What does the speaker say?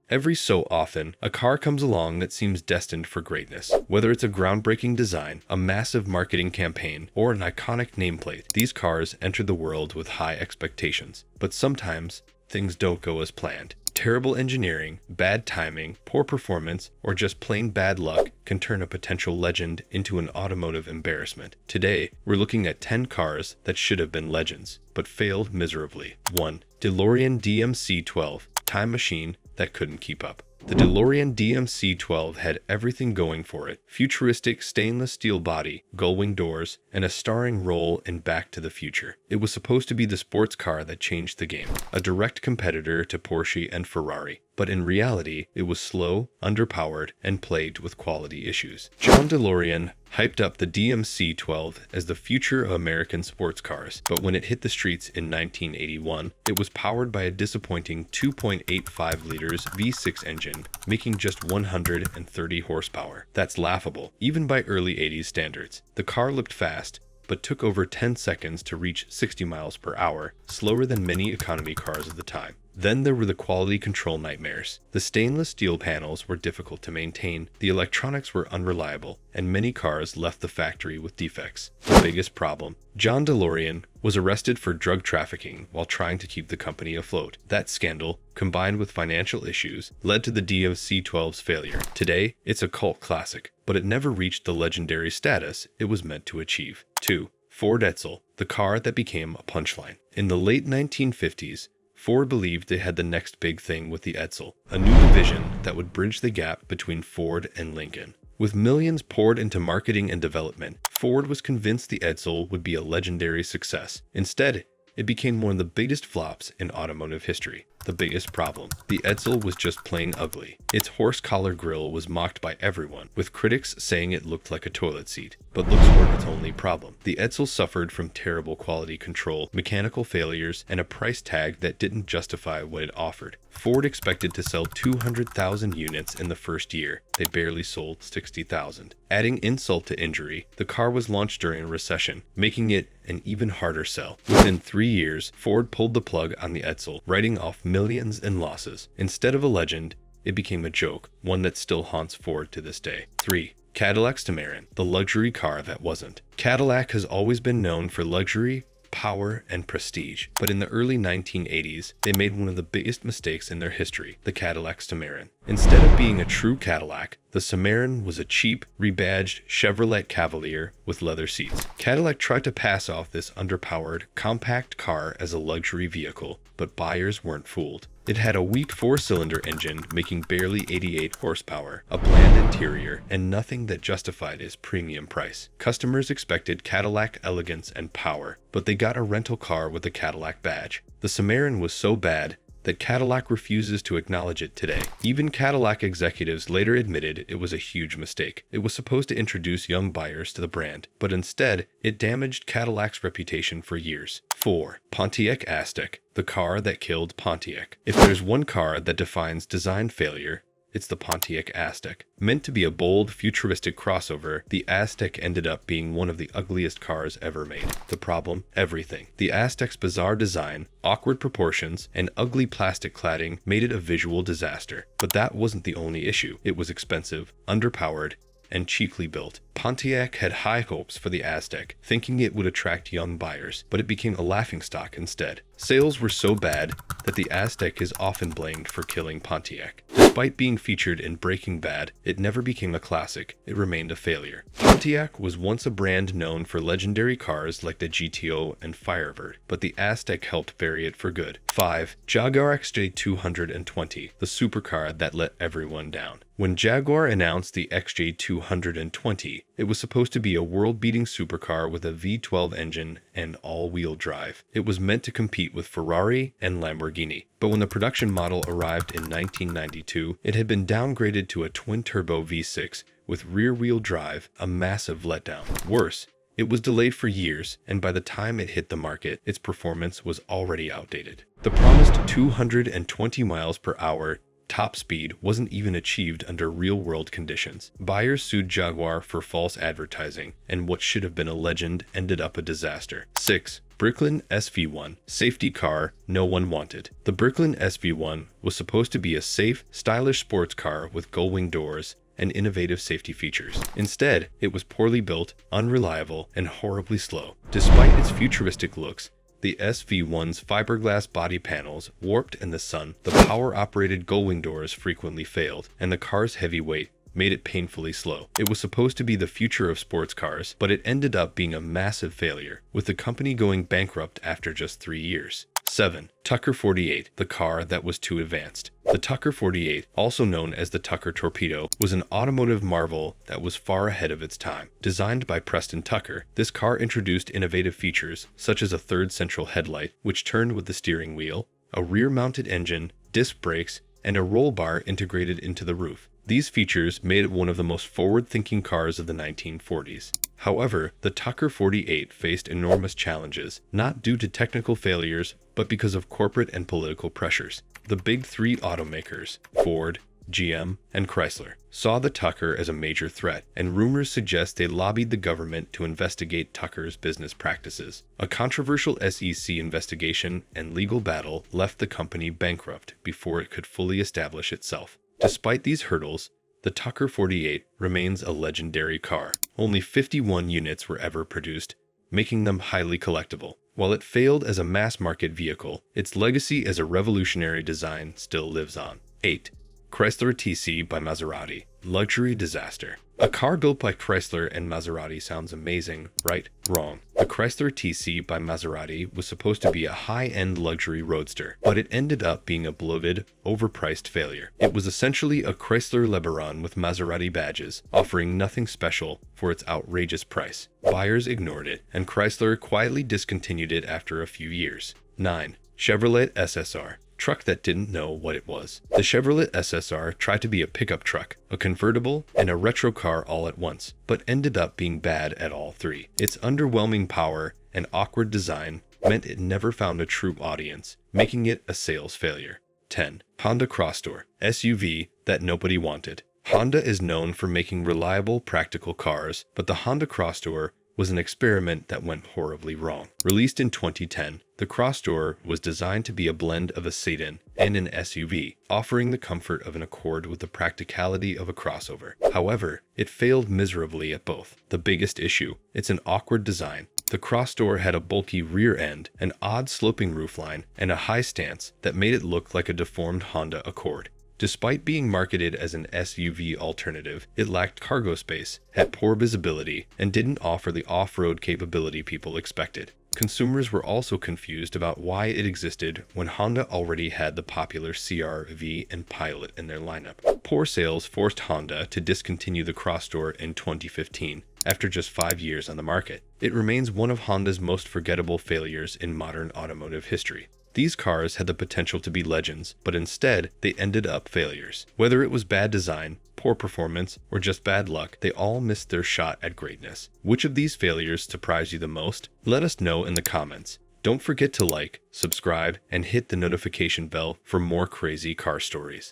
Every so often, a car comes along that seems destined for greatness. Whether it's a groundbreaking design, a massive marketing campaign, or an iconic nameplate, these cars enter the world with high expectations. But sometimes, things don't go as planned. Terrible engineering, bad timing, poor performance, or just plain bad luck can turn a potential legend into an automotive embarrassment. Today, we're looking at 10 cars that should have been legends, but failed miserably. 1. DeLorean DMC-12, time machine that couldn't keep up. The DeLorean DMC-12 had everything going for it. Futuristic stainless steel body, gull-wing doors, and a starring role in Back to the Future. It was supposed to be the sports car that changed the game, a direct competitor to Porsche and Ferrari. But in reality, it was slow, underpowered, and plagued with quality issues. John DeLorean hyped up the DMC-12 as the future of American sports cars, but when it hit the streets in 1981, it was powered by a disappointing 2.85 liters V6 engine, making just 130 horsepower. That's laughable, even by early 80s standards. The car looked fast, but took over 10 seconds to reach 60 miles per hour, slower than many economy cars of the time. Then there were the quality control nightmares. The stainless steel panels were difficult to maintain, the electronics were unreliable, and many cars left the factory with defects. The biggest problem: John DeLorean was arrested for drug trafficking while trying to keep the company afloat. That scandal, combined with financial issues, led to the DMC-12's failure. Today, it's a cult classic, but it never reached the legendary status it was meant to achieve. 2. Ford Edsel, the car that became a punchline. In the late 1950s, Ford believed they had the next big thing with the Edsel, a new division that would bridge the gap between Ford and Lincoln. With millions poured into marketing and development, Ford was convinced the Edsel would be a legendary success. Instead, it became one of the biggest flops in automotive history. The biggest problem: the Edsel was just plain ugly. Its horse collar grille was mocked by everyone, with critics saying it looked like a toilet seat. But looks weren't its only problem. The Edsel suffered from terrible quality control, mechanical failures, and a price tag that didn't justify what it offered. Ford expected to sell 200,000 units in the first year. They barely sold 60,000. Adding insult to injury, the car was launched during a recession, making it an even harder sell. Within 3 years, Ford pulled the plug on the Edsel, writing off millions in losses. Instead of a legend, it became a joke, one that still haunts Ford to this day. 3. Cadillac Cimarron, the luxury car that wasn't. Cadillac has always been known for luxury, power, and prestige, but in the early 1980s, they made one of the biggest mistakes in their history: the Cadillac Cimarron. Instead of being a true Cadillac, the Cimarron was a cheap, rebadged Chevrolet Cavalier with leather seats. Cadillac tried to pass off this underpowered, compact car as a luxury vehicle, but buyers weren't fooled. It had a weak 4-cylinder engine making barely 88 horsepower, a bland interior, and nothing that justified its premium price. Customers expected Cadillac elegance and power, but they got a rental car with a Cadillac badge. The Cimarron was so bad that Cadillac refuses to acknowledge it today. Even Cadillac executives later admitted it was a huge mistake. It was supposed to introduce young buyers to the brand, but instead, it damaged Cadillac's reputation for years. 4. Pontiac Aztek, the car that killed Pontiac. If there's one car that defines design failure, it's the Pontiac Aztek. Meant to be a bold, futuristic crossover, the Aztek ended up being one of the ugliest cars ever made. The problem? Everything. The Aztek's bizarre design, awkward proportions, and ugly plastic cladding made it a visual disaster. But that wasn't the only issue. It was expensive, underpowered, and cheaply built. Pontiac had high hopes for the Aztek, thinking it would attract young buyers, but it became a laughingstock instead. Sales were so bad that the Aztek is often blamed for killing Pontiac. Despite being featured in Breaking Bad, it never became a classic. It remained a failure. Pontiac was once a brand known for legendary cars like the GTO and Firebird, but the Aztek helped bury it for good. 5. Jaguar XJ220, the supercar that let everyone down. When Jaguar announced the XJ220, it was supposed to be a world-beating supercar with a V12 engine and all-wheel drive. It was meant to compete with Ferrari and Lamborghini. But when the production model arrived in 1992, it had been downgraded to a twin-turbo V6 with rear-wheel drive, a massive letdown. Worse, it was delayed for years, and by the time it hit the market, its performance was already outdated. The promised 220 miles per hour Top speed wasn't even achieved under real-world conditions. Buyers sued Jaguar for false advertising, and what should have been a legend ended up a disaster. 6. Bricklin SV-1, safety car no one wanted. The Bricklin SV-1 was supposed to be a safe, stylish sports car with gull-wing doors and innovative safety features. Instead, it was poorly built, unreliable, and horribly slow. Despite its futuristic looks, the SV-1's fiberglass body panels warped in the sun, the power-operated gull-wing doors frequently failed, and the car's heavy weight made it painfully slow. It was supposed to be the future of sports cars, but it ended up being a massive failure, with the company going bankrupt after just 3 years. 7. Tucker 48, the car that was too advanced. The Tucker 48, also known as the Tucker Torpedo, was an automotive marvel that was far ahead of its time. Designed by Preston Tucker, this car introduced innovative features such as a third central headlight, which turned with the steering wheel, a rear-mounted engine, disc brakes, and a roll bar integrated into the roof. These features made it one of the most forward-thinking cars of the 1940s. However, the Tucker 48 faced enormous challenges, not due to technical failures, but because of corporate and political pressures. The big three automakers, Ford, GM, and Chrysler, saw the Tucker as a major threat, and rumors suggest they lobbied the government to investigate Tucker's business practices. A controversial SEC investigation and legal battle left the company bankrupt before it could fully establish itself. Despite these hurdles, the Tucker 48 remains a legendary car. Only 51 units were ever produced, making them highly collectible. While it failed as a mass-market vehicle, its legacy as a revolutionary design still lives on. 8. Chrysler TC by Maserati. Luxury disaster. A car built by Chrysler and Maserati sounds amazing, right? Wrong. The Chrysler TC by Maserati was supposed to be a high-end luxury roadster, but it ended up being a bloated, overpriced failure. It was essentially a Chrysler LeBaron with Maserati badges, offering nothing special for its outrageous price. Buyers ignored it, and Chrysler quietly discontinued it after a few years. 9. Chevrolet SSR. Truck that didn't know what it was. The Chevrolet SSR tried to be a pickup truck, a convertible, and a retro car all at once, but ended up being bad at all three. Its underwhelming power and awkward design meant it never found a true audience, making it a sales failure. 10. Honda Crosstour, SUV that nobody wanted. Honda is known for making reliable, practical cars, but the Honda Crosstour was an experiment that went horribly wrong. Released in 2010, the Crosstour was designed to be a blend of a sedan and an SUV, offering the comfort of an Accord with the practicality of a crossover. However, it failed miserably at both. The biggest issue, it's an awkward design. The Crosstour had a bulky rear end, an odd sloping roofline, and a high stance that made it look like a deformed Honda Accord. Despite being marketed as an SUV alternative, it lacked cargo space, had poor visibility, and didn't offer the off-road capability people expected. Consumers were also confused about why it existed when Honda already had the popular CR-V and Pilot in their lineup. Poor sales forced Honda to discontinue the Crosstour in 2015, after just 5 years on the market. It remains one of Honda's most forgettable failures in modern automotive history. These cars had the potential to be legends, but instead, they ended up failures. Whether it was bad design, poor performance, or just bad luck, they all missed their shot at greatness. Which of these failures surprised you the most? Let us know in the comments. Don't forget to like, subscribe, and hit the notification bell for more crazy car stories.